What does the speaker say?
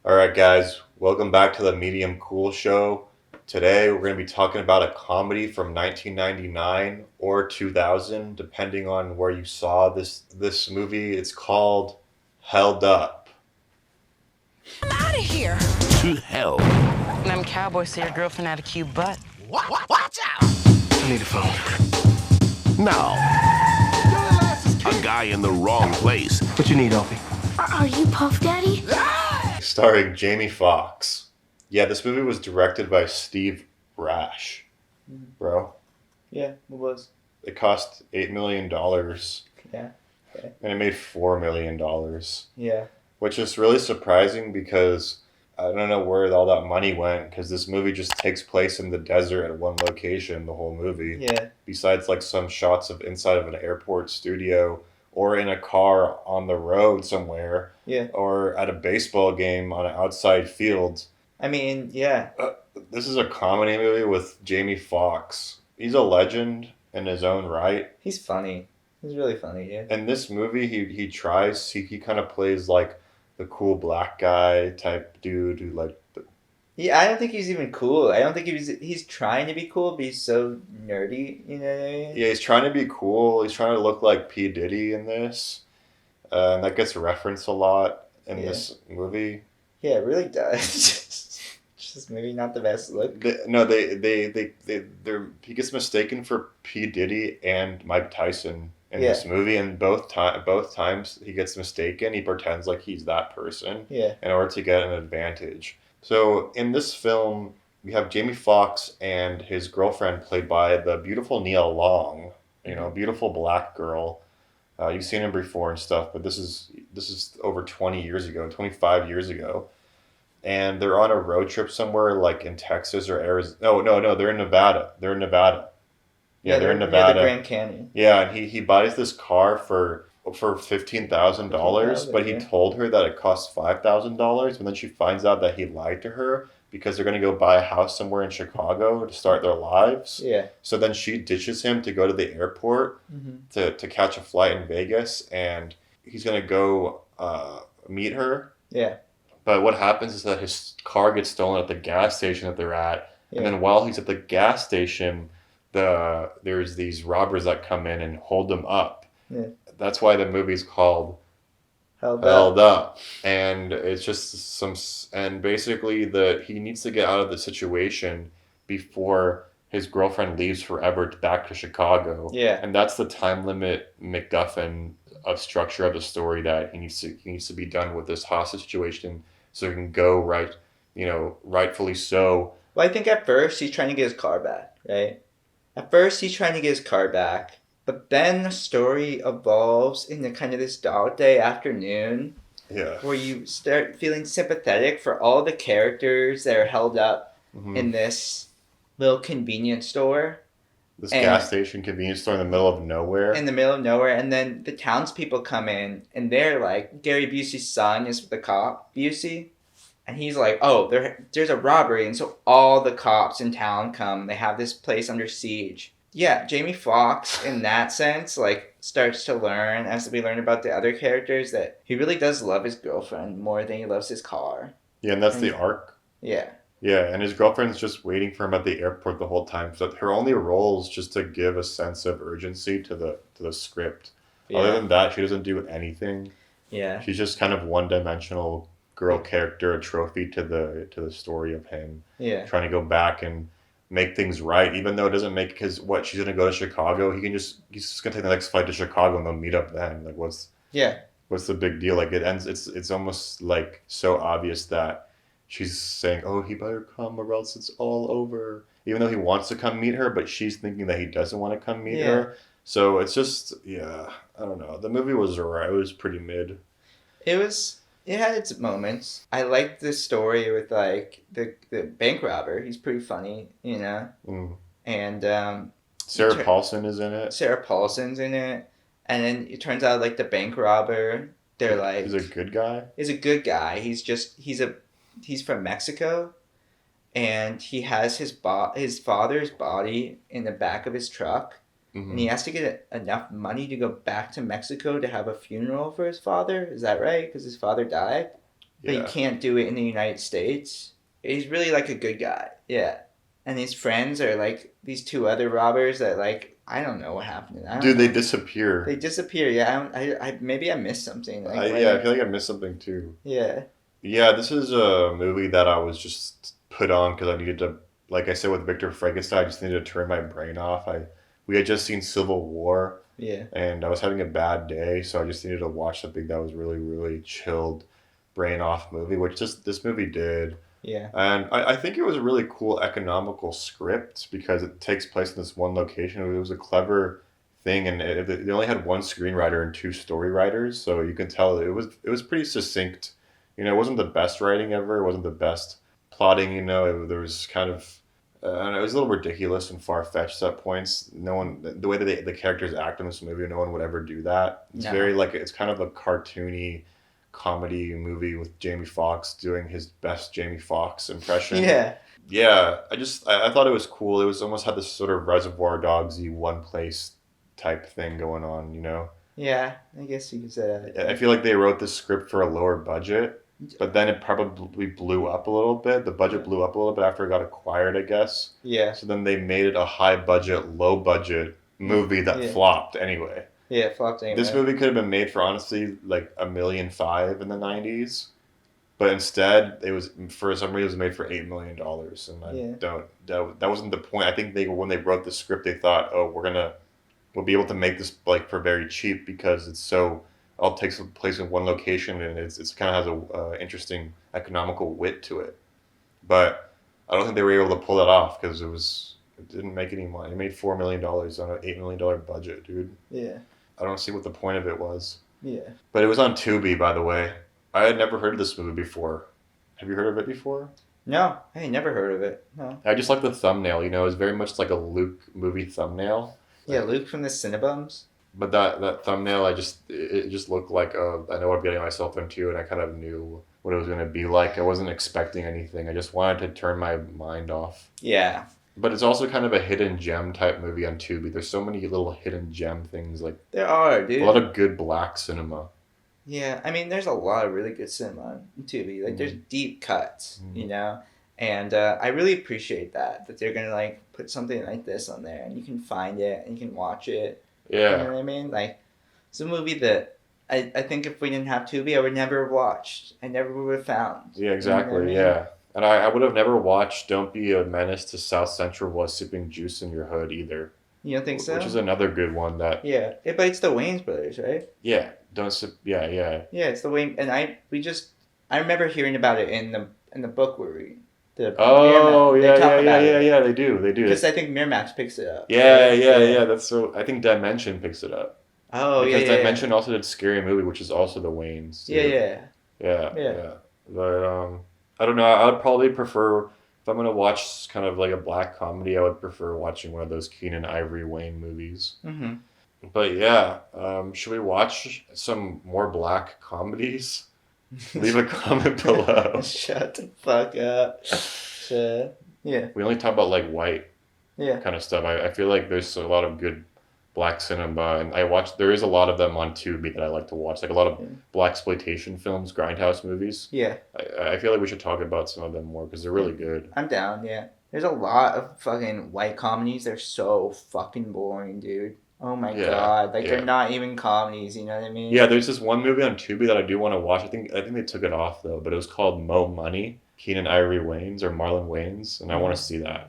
Alright, guys, welcome back to the Medium Cool Show. Today we're going to be talking about a comedy from 1999 or 2000, depending on where you saw this movie. It's called Held Up. I'm out of here. To hell. Them cowboys say your girlfriend had a cute butt. Watch out. I need a phone. Now, a guy in the wrong place. What you need, Opie? Are you Puff Daddy? Starring Jamie Foxx. Yeah, this movie was directed by Steve Rash. Bro. Yeah, it was. It cost $8 million. Yeah. Okay. And it made $4 million. Yeah. Which is really surprising because I don't know where all that money went, because this movie just takes place in the desert at one location, the whole movie. Yeah. Besides like some shots of inside of an airport studio or in a car on the road somewhere. Yeah. Or at a baseball game on an outside field. I mean, yeah. This is a comedy movie with Jamie Foxx. He's a legend in his own right. He's funny. He's really funny, yeah. In this movie, he kind of plays like the cool black guy type dude who like. Yeah, I don't think he's even cool. I don't think he's trying to be cool, but he's so nerdy, you know what I mean? Yeah, he's trying to be cool. He's trying to look like P. Diddy in this. And that gets referenced a lot in this movie. Yeah, it really does. Just maybe not the best look. He gets mistaken for P. Diddy and Mike Tyson in this movie, and both times he gets mistaken, he pretends like he's that person in order to get an advantage. So in this film, we have Jamie Foxx and his girlfriend, played by the beautiful Nia Long, beautiful black girl. You've seen her before and stuff, but this is over 20 years ago, 25 years ago. And they're on a road trip somewhere like in Texas or Arizona. No, they're in Nevada. Yeah, they're in Nevada. The Grand Canyon. Yeah, and he buys this car for $15,000, but he told her that it cost $5,000, and then she finds out that he lied to her because they're going to go buy a house somewhere in Chicago to start their lives. Yeah. So then she ditches him to go to the airport to catch a flight in Vegas, and he's going to go meet her. Yeah. But what happens is that his car gets stolen at the gas station that they're at, and then while he's at the gas station, there's these robbers that come in and hold him up. Yeah. That's why the movie's called Held Up. And it's just and basically he needs to get out of the situation before his girlfriend leaves forever back to Chicago. Yeah. And that's the time limit MacGuffin of structure of the story, that he needs to be done with this hostage situation so he can go rightfully so. Well, I think at first he's trying to get his car back, right? At first he's trying to get his car back. But then the story evolves into kind of this dog day afternoon. Yeah. Where you start feeling sympathetic for all the characters that are held up in this little convenience store. This gas station convenience store in the middle of nowhere. In the middle of nowhere. And then the townspeople come in and they're like, Gary Busey's son is the cop, Busey. And he's like, oh, there's a robbery. And so all the cops in town come. They have this place under siege. Yeah, Jamie Foxx, in that sense, like, starts to learn, as we learn about the other characters, that he really does love his girlfriend more than he loves his car. Yeah, and that's the arc. Yeah. Yeah, and his girlfriend's just waiting for him at the airport the whole time. So her only role is just to give a sense of urgency to the script. Yeah. Other than that, she doesn't do anything. Yeah. She's just kind of one-dimensional girl character, a trophy to the story of him. Yeah. Trying to go back and make things right, even though it doesn't make, because she's gonna go to Chicago. He's just gonna take the next flight to Chicago and they'll meet up then. Like, what's the big deal? Like, it ends. It's almost like so obvious that she's saying, "Oh, he better come or else it's all over." Even though he wants to come meet her, but she's thinking that he doesn't want to come meet her. So it's just, I don't know. The movie was alright. It was pretty mid. It had its moments. I liked the story with, like, the bank robber. He's pretty funny, you know? And Sarah Paulson is in it. Sarah Paulson's in it. And then it turns out, like, the bank robber, they're like... He's a good guy? He's a good guy. He's from Mexico. And he has his father's body in the back of his truck. Mm-hmm. And he has to get enough money to go back to Mexico to have a funeral for his father. Is that right? Because his father died? but he can't do it in the United States. He's really like a good guy. Yeah. And his friends are like these two other robbers that like I don't know what happened. Dude, they disappear. They disappear. Yeah, I maybe I missed something. Like, I feel like I missed something too. Yeah. Yeah, this is a movie that I was just put on because I needed to, like I said with Victor Frankenstein, I just needed to turn my brain off. We had just seen Civil War. Yeah. And I was having a bad day, so I just needed to watch something that was really, really chilled, brain off movie, which this movie did. Yeah. And I think it was a really cool economical script because it takes place in this one location. It was a clever thing, and they only had one screenwriter and two story writers, so you can tell it was pretty succinct. You know, it wasn't the best writing ever. It wasn't the best plotting. You know, there was kind of it was a little ridiculous and far fetched at points. No one, the way that the characters act in this movie, no one would ever do that. It's very like it's kind of a cartoony comedy movie with Jamie Foxx doing his best Jamie Foxx impression. Yeah. I thought it was cool. It was almost had this sort of Reservoir Dogs-y one place type thing going on, you know? Yeah, I guess you could say that. I feel like they wrote this script for a lower budget, but then it probably blew up a little bit. The budget blew up a little bit after it got acquired, I guess. Yeah. So then they made it a high budget, low budget movie that flopped anyway. Yeah, it flopped anyway. This movie could have been made for honestly like $1.5 million in the 90s. But instead, it was for some reason it was made for $8 million, and that wasn't the point. I think when they wrote the script, they thought, oh, we'll be able to make this like for very cheap because it's so all takes place in one location and it's kind of has a interesting economical wit to it. But I don't think they were able to pull that off because it didn't make any money. It made $4 million on an $8 million budget, dude. Yeah. I don't see what the point of it was. Yeah. But it was on Tubi, by the way. I had never heard of this movie before. Have you heard of it before? No, I had never heard of it. No. I just like the thumbnail. You know, it's very much like a Luke movie thumbnail. Yeah, Luke from the Cinnabums. But that thumbnail, it just looked like I know what I'm getting myself into, and I kind of knew what it was going to be like. I wasn't expecting anything. I just wanted to turn my mind off. Yeah. But it's also kind of a hidden gem type movie on Tubi. There's so many little hidden gem things. Like there are, dude. A lot of good black cinema. Yeah, I mean, there's a lot of really good cinema on Tubi. Like, there's deep cuts, you know? And I really appreciate that they're going to, like, put something like this on there. And you can find it, and you can watch it. Yeah. You know what I mean? Like, it's a movie that I think if we didn't have Tubi, I would never have watched. I never would have found. Yeah, exactly, you know what I mean? Yeah. And I would have never watched Don't Be a Menace to South Central While Sipping Juice in Your Hood either. You don't think so? Which is another good one that... Yeah. But it's the Wayans brothers, right? Yeah. Don't sip... Yeah. Yeah, it's the Wayans... And I remember hearing about it in the book we're reading. Oh, yeah, they do. Because I think Miramax picks it up. Yeah. That's so... I think Dimension picks it up. Oh, because Dimension also did Scary Movie, which is also the Wayans. Too. Yeah. But, I don't know. I would probably prefer... If I'm going to watch kind of like a black comedy, I would prefer watching one of those Keenan Ivory Wayne movies. Mm-hmm. But yeah, should we watch some more black comedies? Leave a comment below. Shut the fuck up. Yeah. We only talk about like white kind of stuff. I feel like there's a lot of good black cinema, and there is a lot of them on Tubi that I like to watch. Like a lot of blaxploitation films, grindhouse movies. Yeah. I feel like we should talk about some of them more because they're really good. I'm down, yeah. There's a lot of fucking white comedies. They're so fucking boring, dude. Oh my god. Like they're not even comedies, you know what I mean? Yeah, there's this one movie on Tubi that I do want to watch. I think they took it off though, but it was called Mo Money, Keenan Ivory Wayans or Marlon Wayans, and I want to see that.